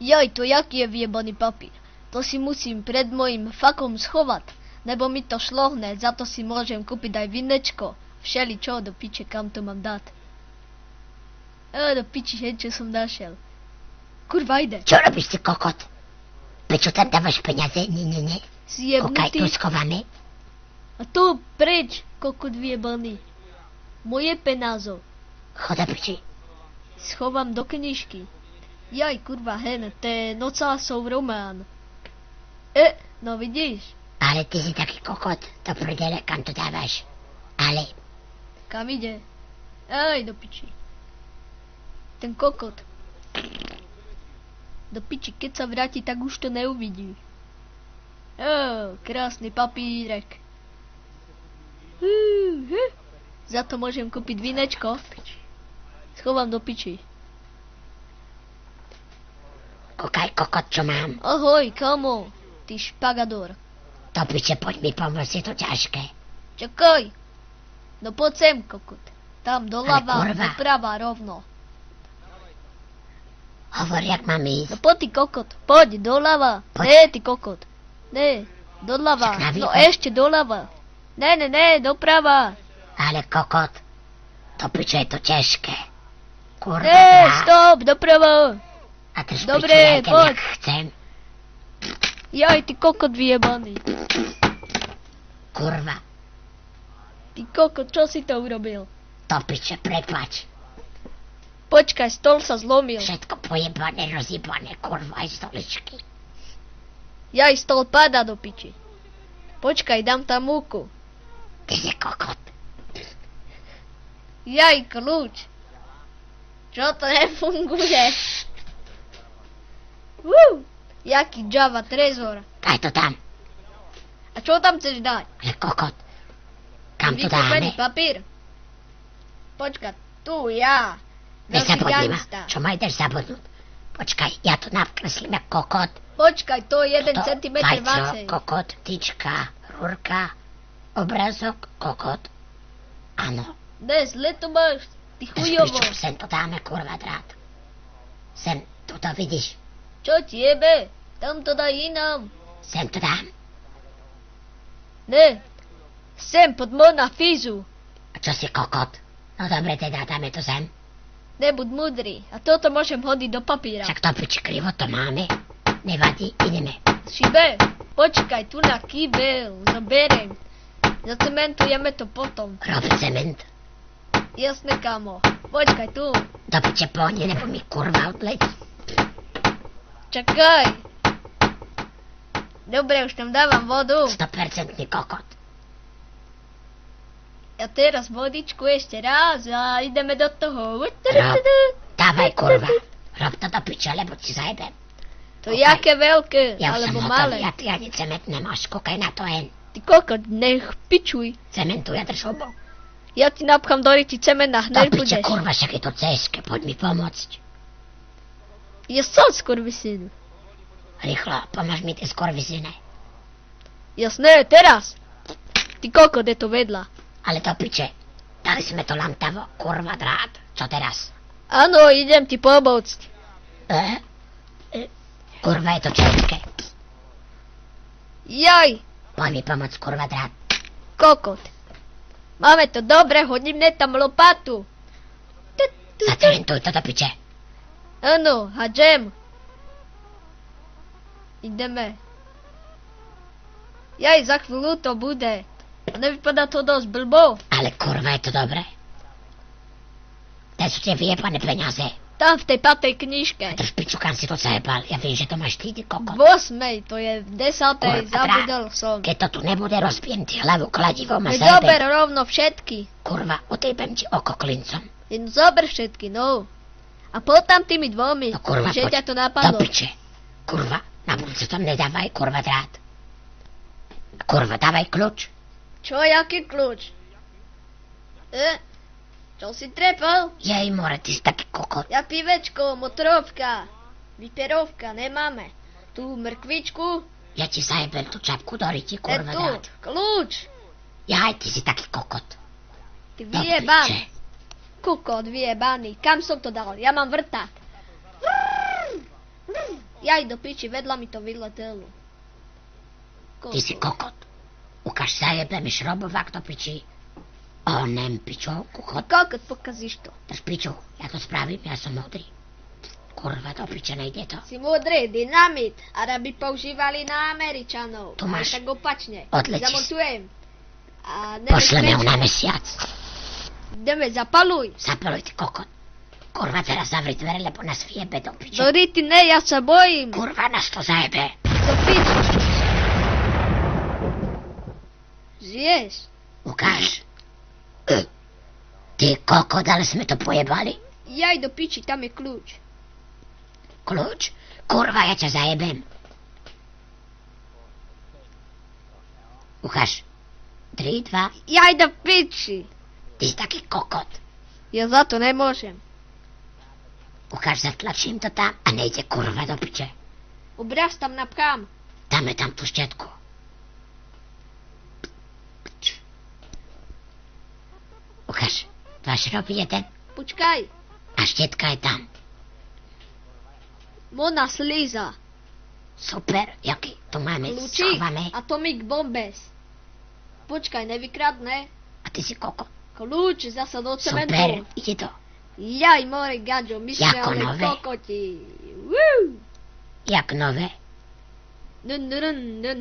Jaj, to jaký je vyjebaný papír. To si musím pred mojim fakom schovať, nebo mi to šlohne, za to si môžem kúpiť aj vinečko. Všeli čo, do piče, kam to mám dať. Do piči, čo som našiel. Kurva, ide. Čo robíš, ty kokot? Prečo tam dávaš peniaze? Nie. Kokaj, tu Zjebnutý. schováme. A tu preč, kokot vyjebaný. Moje penázo. Choda piči. Schovám do knižky. Jaj, kurva, hen, to je Nocásov román. No vidíš, Ale ty si taký kokot. To prdele, kam to dávaš? Ale, kam ide? Aj, do piči. Ten kokot. Do piči, keď sa vráti, tak už to neuvidí. Krásny papírek. Za to môžem kúpiť vinečko. Schovám do piči. kokaj, kokot, čo mám. Ahoj, kamo, ty špagador. To piče, poď mi pomôcť, je to ťažké. Čakaj. No poď sem, kokot. Tam doľava, kurva. doprava, rovno. Hovor, jak mám No ísť. poď, ty kokot, poď, doľava. Poď. Ne, ty kokot. Ne, doľava. Však na No východ. ešte doľava. Ne, doprava. Ale kokot, to piče, je to ťažké. Kurva, Ne, drá. stop, doprava. A drž Dobre, piču, ja idem, poď. jak chcem. Jaj, ty kokot vyjebaný. Kurva, Ty kokot, čo si to urobil? to piče, prepač. Počkaj, stol sa zlomil. Všetko pojebané, rozjebané, kurva, aj stoličky. Jaj, stol padá do piči. Počkaj, dám tam múku. Ty si kokot. Jaj, kľúč. Čo to nefunguje? Jaký Java trezor. Daj to tam. A čo tam chceš dať? Ale kokot, kam to Vykopený dáme? papír? Počkaj, tu ja. Nezabudni ma. gangsta. Čo ma ideš zabudnúť? Počkaj, ja to navkreslím jak kokot. Počkaj, to je 1 Toto cm vajco, vacej. kokot, tyčka, rúrka, obrazok, kokot. Áno. Ne, zle to máš. Ty Drž chujovo. piču, sem to dáme, kurva, drát. Sem, tu to vidíš. Čo ti jebe? Tam to daj inám. Sem to dám. Ne. Sem pod na fízu. A čo si kokot? No dobre, teda dáme to sem. Nebuď mudrý. A toto môžem hodiť do papíra. Však to piči, krivo to máme. Nevadí, ideme. Šibe, počkaj, tu na kýbel. Zoberiem. Zacementujeme to potom. Rob cement. Jasne, kamo. Počkaj, tu. Do piče pohne, nebo mi kurva odletí. Čakaj. Dobre, už tam dávam vodu. 100% kokot. A teraz vodičku ešte raz a ideme do toho. Dávaj, kurva. Rob to do piče, lebo ti zajebem. To jaké veľké, Ja už som alebo hotový, malé. ja ani cement nemáš, kúkaj na to hen. Ty kokot, nech pičuj. Cementu, ja drž hubo. Ja ti napchám do ryti cement a Do hneď piče, budeš. kurva, však je to ceské, poď mi pomôcť. Je som skurvisín. Rýchlo, pomôž mi tie skorvisine. Jasné, teraz. Ty kokot, je to vedľa. Ale to piče, dali sme to lamtavo, kurva, drát. Čo teraz? Áno, idem ti pomôcť. Kurva, je to české. Jaj, Poď mi pomôcť, kurva, drát. kokot. Máme to dobre, hodím tam lopatu. Zacementuj to do piče. Áno, hadžem. Ideme. Jaj, za chvíľu to bude. A nevypadá to dosť blbo. Ale kurva, je to dobré. Kde sú tie vyjebané peniaze? Tam v tej patej knižke. Drž piču, kam si to zajebal. Ja viem, že to máš ty kokot. V 8, to je v 10, Kurva, zabudol som. Keď to tu nebude, rozbijem ti hlavu kladivom a Veď zober zajebem. rovno všetky. Kurva, otejbem ti oko klincom. No zober všetky, no. A poď tam tými dvomi, No kurva, že poď. ťa to Do napadlo. piče. Kurva, na budúce tam nedávaj, kurva, drát. Kurva, dávaj kľúč. Čo, jaký kľúč? Čo si trepal? Jej, more, ty si taký kokot. Ja pivečko, motorovka, vyperovka, nemáme. Tu mrkvičku, Ja ti zajebem tú čapku do ryti, je kurva, tu, drát. kľúč. Jaj, ty si taký kokot. Ty Do vyjeban, piče. kukot vyjebaný. Kam som to dal? Ja mám vrták. Jaj do piči, vedľa mi to vyletelo. Ty si kokot. Ukáž zajebem šrobovák do piči. Onem pičo, kuchot. Kokot, pokazíš to. Drž piču, ja to spravím, ja som modrý. Kurva, do piče, nejde to. Si múdry, dynamit. Arabi používali na Američanov. Tu máš. Aj tak opačne. Odletíš. Zamontujem. A Pošleme ho na mesiac. Ideme, zapaluj. Zapaluj, ty kokot. Kurva, teraz zavri dvere, lebo nás vyjebe do piče. Sorry, ty ne, ja sa bojím. Kurva, nás to zajebe. Do piči. Žiješ. Ukáž. Ty kokot, ale sme to pojebali. Jaj do piči, tam je kľúč. Kľúč? Kurva, ja ťa zajebem. Ukáž. 3, 2. Jaj do piči. Ty si taký kokot. Ja za to nemôžem. Ukáž, zatlačím to tam a nejde kurva do piče. Obraz tam napchám. Dáme tam tú štetku. Ukáž, 2 šroby, 1 Počkaj. a štetka je tam. Mona slíza. Super, jaký tu máme Kľúčik. schované. Atomic bombes. Počkaj, nevykradne. A ty si kokot. Kľúč zasa do cementu. Super, ide to. Jaj, more gadžo, my sme Jako ale nové. kokoti. Woo! Jak nové. Dun, dun, dun, dun.